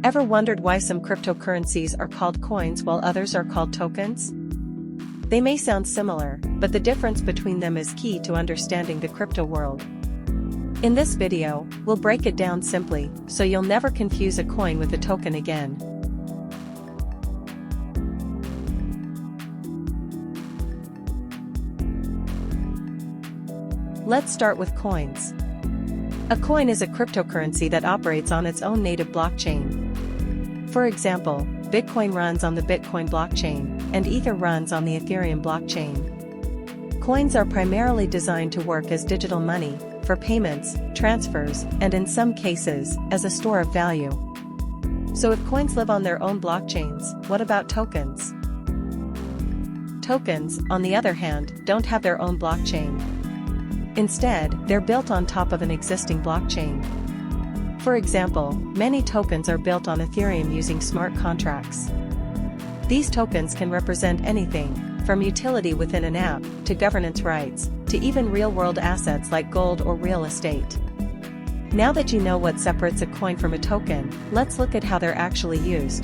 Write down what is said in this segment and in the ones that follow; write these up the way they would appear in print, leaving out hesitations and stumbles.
Ever wondered why some cryptocurrencies are called coins while others are called tokens? They may sound similar, but the difference between them is key to understanding the crypto world. In this video, we'll break it down simply, so you'll never confuse a coin with a token again. Let's start with coins. A coin is a cryptocurrency that operates on its own native blockchain. For example, Bitcoin runs on the Bitcoin blockchain, and Ether runs on the Ethereum blockchain. Coins are primarily designed to work as digital money, for payments, transfers, and in some cases, as a store of value. So if coins live on their own blockchains, what about tokens? Tokens, on the other hand, don't have their own blockchain. Instead, they're built on top of an existing blockchain. For example, many tokens are built on Ethereum using smart contracts. These tokens can represent anything, from utility within an app, to governance rights, to even real-world assets like gold or real estate. Now that you know what separates a coin from a token, let's look at how they're actually used.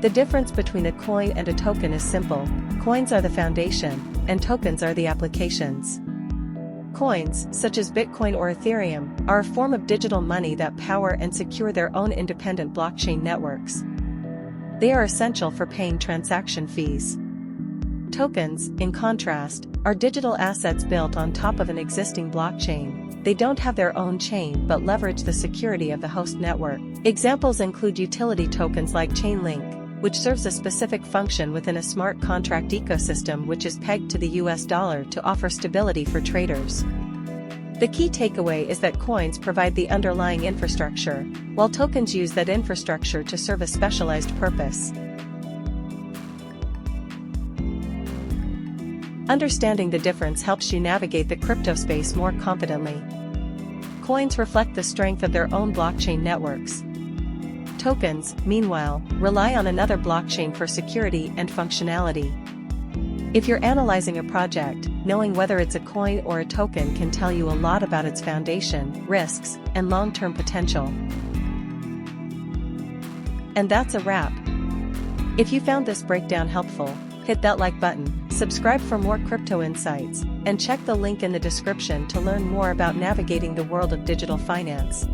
The difference between a coin and a token is simple. Coins are the foundation, and tokens are the applications. Coins, such as Bitcoin or Ethereum, are a form of digital money that power and secure their own independent blockchain networks. They are essential for paying transaction fees. Tokens, in contrast, are digital assets built on top of an existing blockchain. They don't have their own chain but leverage the security of the host network. Examples include utility tokens like Chainlink, which serves a specific function within a smart contract ecosystem which is pegged to the US dollar to offer stability for traders. The key takeaway is that coins provide the underlying infrastructure, while tokens use that infrastructure to serve a specialized purpose. Understanding the difference helps you navigate the crypto space more confidently. Coins reflect the strength of their own blockchain networks. Tokens, meanwhile, rely on another blockchain for security and functionality. If you're analyzing a project, knowing whether it's a coin or a token can tell you a lot about its foundation, risks, and long-term potential. And that's a wrap. If you found this breakdown helpful, hit that like button, subscribe for more crypto insights, and check the link in the description to learn more about navigating the world of digital finance.